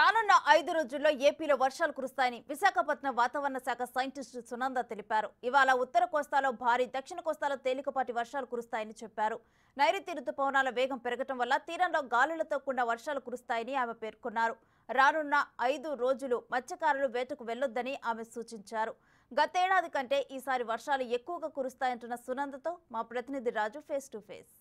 రానున్న 5 రోజుల్లో ఏపీలో వర్షాలు కురుస్తాయని విశాఖపట్నం వాతావరణ శాఖ సైంటిస్టు సునంద తెలిపారు. ఇవాళ ఉత్తర కోస్తాలో భారీ, దక్షిణ కోస్తాలో తేలికపాటి వర్షాలు కురుస్తాయని చెప్పారు. నైరుతి రుతుపవనాల వేగం పెరగటం వల్ల తీరంలో గాలులతో కూడిన వర్షాలు కురుస్తాయని ఆమె పేర్కొన్నారు. రానున్న 5 రోజులు మత్స్యకారులు వేటకు వెళ్లొద్దని ఆమె సూచించారు. గతేడాది కంటే ఈసారి వర్షాలు ఎక్కువగా కురుస్తాయంటున్న సునందతో మా ప్రతినిధి రాజు ఫేస్ టు ఫేస్.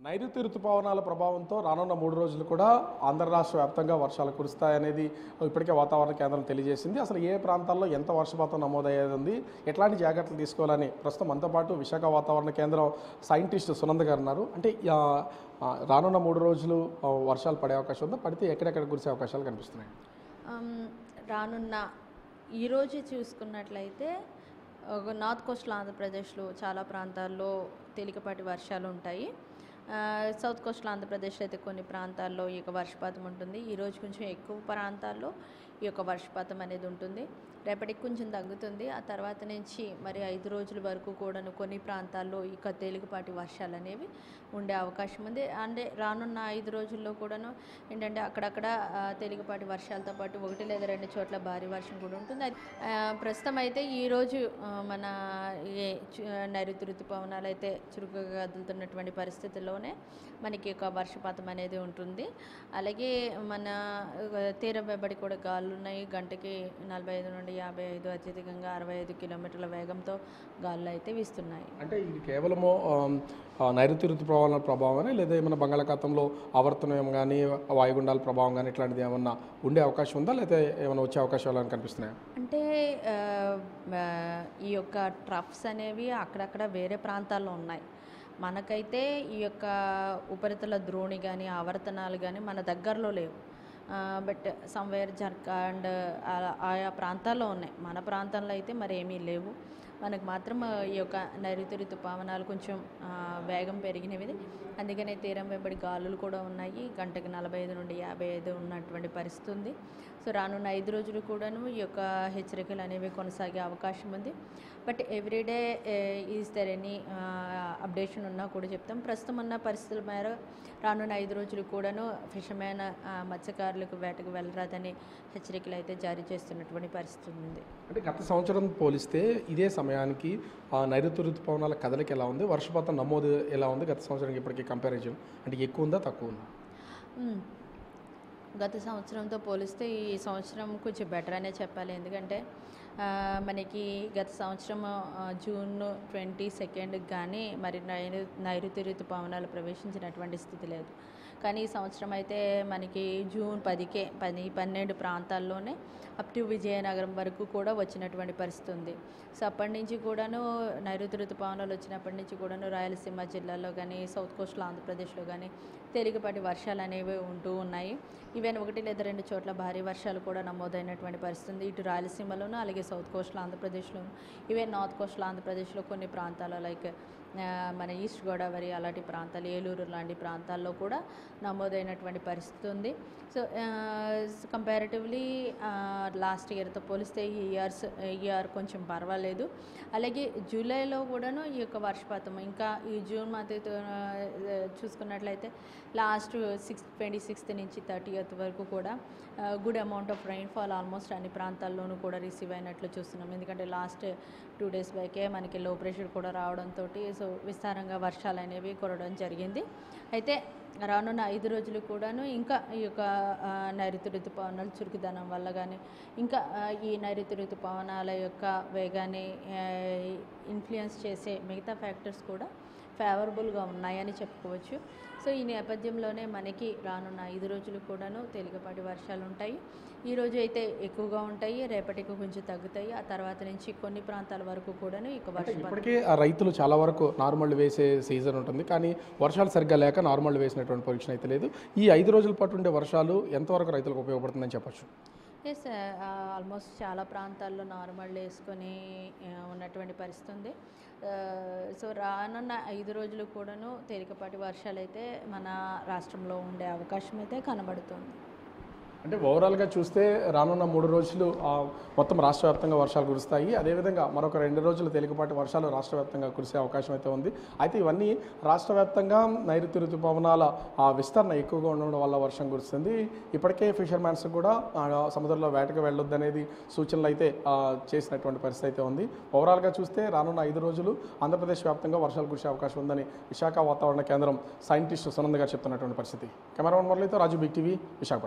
నైరుతి రుతుపవనాల ప్రభావంతో రానున్న 3 రోజులు కూడా ఆంధ్ర రాష్ట్ర వ్యాప్తంగా వర్షాలు కురుస్తాయనేది ఇప్పటికే వాతావరణ కేంద్రం తెలియజేసింది. అసలు ఏ ప్రాంతాల్లో ఎంత వర్షపాతం నమోదయ్యేది ఉంది, ఎట్లాంటి జాగ్రత్తలు తీసుకోవాలని ప్రస్తుతం మనతో పాటు విశాఖ వాతావరణ కేంద్రం సైంటిస్ట్ సునంద గారు ఉన్నారు. అంటే రానున్న 3 రోజులు వర్షాలు పడే అవకాశం ఉందా, పడితే ఎక్కడెక్కడ కురిసే అవకాశాలు కనిపిస్తున్నాయి? రానున్న ఈరోజు చూసుకున్నట్లయితే నార్త్ కోస్టల్ ఆంధ్రప్రదేశ్లో చాలా ప్రాంతాల్లో తేలికపాటి వర్షాలు ఉంటాయి. సౌత్ కోస్టల్ ఆంధ్రప్రదేశ్ అయితే కొన్ని ప్రాంతాల్లో ఈ యొక్క వర్షపాతం ఉంటుంది. ఈరోజు కొంచెం ఎక్కువ ప్రాంతాల్లో ఈ యొక్క వర్షపాతం అనేది ఉంటుంది. రేపటికి కొంచెం తగ్గుతుంది. ఆ తర్వాత నుంచి మరి 5 రోజుల వరకు కూడాను కొన్ని ప్రాంతాల్లో ఇక తేలికపాటి వర్షాలు అనేవి ఉండే అవకాశం ఉంది. అంటే రానున్న 5 రోజుల్లో కూడాను ఏంటంటే అక్కడక్కడ తేలికపాటి వర్షాలతో పాటు 1 లేదా 2 చోట్ల భారీ వర్షం కూడా ఉంటుంది. ప్రస్తుతం అయితే ఈరోజు మన నైరుతి ఋతుపవనాలు అయితే చురుకుగా కదులుతున్నటువంటి పరిస్థితుల్లోనే మనకి ఒక వర్షపాతం అనేది ఉంటుంది. అలాగే మన తీరం వెంబడి కూడా గాలులు ఉన్నాయి. గంటకి 45 నుండి 55, అత్యధికంగా 65 కిలోమీటర్ల వేగంతో గాలులు అయితే వీస్తున్నాయి. అంటే ఇది కేవలము నైరుతి ఋతుపవనాల ప్రభావమే, లేదా ఏమైనా బంగాళాఖాతంలో ఆవర్తనం కానీ వాయుగుండాల ప్రభావం కానీ ఇట్లాంటిది ఏమన్నా ఉండే అవకాశం ఉందా, లేదా ఏమైనా వచ్చే అవకాశాలు అని కనిపిస్తున్నాయా? అంటే ఈ యొక్క ట్రఫ్స్ అనేవి అక్కడక్కడ వేరే ప్రాంతాల్లో ఉన్నాయి. మనకైతే ఈ యొక్క ఉపరితల ద్రోణి కానీ ఆవర్తనాలు కానీ మన దగ్గరలో లేవు. బట్ సమ్వేర్ జార్ఖండ్ ఆయా ప్రాంతాల్లో ఉన్నాయి. మన ప్రాంతంలో అయితే మరి ఏమీ లేవు. మనకు మాత్రం ఈ యొక్క నైరుతి ఋతుపవనాలు కొంచెం వేగం పెరిగినవి. అందుకనే తీరం వెంబడి గాలులు కూడా ఉన్నాయి. గంటకి 45 నుండి 55 ఉన్నటువంటి పరిస్థితి ఉంది. సో రానున్న 5 రోజులు కూడాను ఈ యొక్క హెచ్చరికలు అనేవి కొనసాగే అవకాశం ఉంది. But everyday is there any updation ఉన్నా కూడా చెప్తాం. ప్రస్తుతం ఉన్న పరిస్థితుల మేర రానున్న 5 రోజులు కూడాను ఫిషర్మెన్ మత్స్యకారులకు వేటకు వెళ్ళరాదని హెచ్చరికలు అయితే జారీ చేస్తున్నటువంటి పరిస్థితి ఉంది. అంటే గత సంవత్సరం పోలిస్తే ఇదే సమయానికి నైరుతి ఋతుపవనాల కదలిక ఎలా ఉంది, వర్షపాతం నమోదు ఎలా ఉంది గత సంవత్సరానికి ఇప్పటికీ కంపారిజన్? అంటే ఎక్కువ ఉందా, తక్కువ ఉందా? గత సంవత్సరంతో పోలిస్తే ఈ సంవత్సరం కొంచెం బెటర్ అనే చెప్పాలి. ఎందుకంటే మనకి గత సంవత్సరం జూన్ 22 కానీ మరి నైరుతి ఋతుపవనాలు ప్రవేశించినటువంటి స్థితి లేదు. కానీ ఈ సంవత్సరం అయితే మనకి జూన్ 10కే 12 ప్రాంతాల్లోనే అప్ టు విజయనగరం వరకు కూడా వచ్చినటువంటి పరిస్థితి ఉంది. సో అప్పటి నుంచి కూడాను నైరుతి ఋతుపవనాలు వచ్చినప్పటి నుంచి కూడాను రాయలసీమ జిల్లాలో కానీ సౌత్ కోస్టల్ ఆంధ్రప్రదేశ్లో కానీ తేలికపాటి వర్షాలు అనేవి ఉంటూ ఉన్నాయి. ఈవెన్ 1 లేదా 2 చోట్ల భారీ వర్షాలు కూడా నమోదైనటువంటి పరిస్థితి ఉంది. ఇటు రాయలసీమలోను, అలాగే సౌత్ కోస్టల్ ఆంధ్రప్రదేశ్లోను, ఈవెన్ నార్త్ కోస్టల్ ఆంధ్రప్రదేశ్లో కొన్ని ప్రాంతాలు లైక్ మన ఈస్ట్ గోదావరి అలాంటి ప్రాంతాలు, ఏలూరు లాంటి ప్రాంతాల్లో కూడా నమోదైనటువంటి పరిస్థితి ఉంది. సో కంపారిటివ్లీ లాస్ట్ ఇయర్తో పోలిస్తే ఈ ఇయర్ కొంచెం పర్వాలేదు. అలాగే జూలైలో కూడాను ఈ యొక్క వర్షపాతం ఇంకా ఈ జూన్ మంత్ చూసుకున్నట్లయితే లాస్ట్ 26th నుంచి 30th వరకు కూడా good amount of rainfall almost అన్ని ప్రాంతాల్లోనూ కూడా రిసీవ్ అయినట్లు చూస్తున్నాం. ఎందుకంటే లాస్ట్ 2 days బ్యాకే మనకి లో ప్రెషర్ కూడా రావడంతో సో విస్తారంగా వర్షాలు అనేవి కురవడం జరిగింది. అయితే రానున్న 5 రోజులు కూడాను ఇంకా ఈ యొక్క నైరుతి ఋతుపవనాలు చురుకుదనం వల్ల కానీ ఇంకా ఈ నైరుతి ఋతుపవనాల యొక్క వేగాన్ని ఇన్ఫ్లుయెన్స్ చేసే మిగతా ఫ్యాక్టర్స్ కూడా ఫేవరబుల్గా ఉన్నాయని చెప్పుకోవచ్చు. సో ఈ నేపథ్యంలోనే మనకి రానున్న 5 రోజులు కూడాను తేలికపాటి వర్షాలు ఉంటాయి. ఈరోజు అయితే ఎక్కువగా ఉంటాయి, రేపటికి కొంచెం తగ్గుతాయి. ఆ తర్వాత నుంచి కొన్ని ప్రాంతాల వరకు కూడాను ఇక వర్షం. ఇప్పటికే రైతులు చాలా వరకు నార్మల్ వేసే సీజన్ ఉంటుంది, కానీ వర్షాలు సరిగ్గా లేక నార్మల్ వేసినటువంటి పొజిషన్ అయితే లేదు. ఈ 5 రోజుల పాటు ఉండే వర్షాలు ఎంతవరకు రైతులకు ఉపయోగపడుతుందని చెప్పచ్చు? ఎస్, ఆల్మోస్ట్ చాలా ప్రాంతాల్లో నార్మల్ వేసుకొని ఉన్నటువంటి పరిస్థితి ఉంది. సో రానున్న 5 రోజులు కూడాను తేలికపాటి వర్షాలు అయితే మన రాష్ట్రంలో ఉండే అవకాశం అయితే కనబడుతుంది. అంటే ఓవరాల్గా చూస్తే రానున్న 3 రోజులు మొత్తం రాష్ట్ర వ్యాప్తంగా వర్షాలు కురుస్తాయి. అదేవిధంగా మరొక 2 రోజులు తేలికపాటి వర్షాలు రాష్ట్ర వ్యాప్తంగా కురిసే అవకాశం అయితే ఉంది. అయితే ఇవన్నీ రాష్ట్ర వ్యాప్తంగా నైరుతి ఋతుపవనాల విస్తరణ ఎక్కువగా ఉండడం వల్ల వర్షం కురుస్తుంది. ఇప్పటికే ఫిషర్మ్యాన్స్ కూడా సముద్రంలో వేటకు వెళ్ళొద్దనేది సూచనలు అయితే చేసినటువంటి పరిస్థితి అయితే ఉంది. ఓవరాల్గా చూస్తే రానున్న 5 రోజులు ఆంధ్రప్రదేశ్ వ్యాప్తంగా వర్షాలు కురిసే అవకాశం ఉందని విశాఖ వాతావరణ కేంద్రం సైంటిస్ట్ సునంద్ గారు చెప్తున్నటువంటి పరిస్థితి. కెమెరామెన్ మురళితో రాజు, బిగ్ టీవీ, విశాఖపట్నం.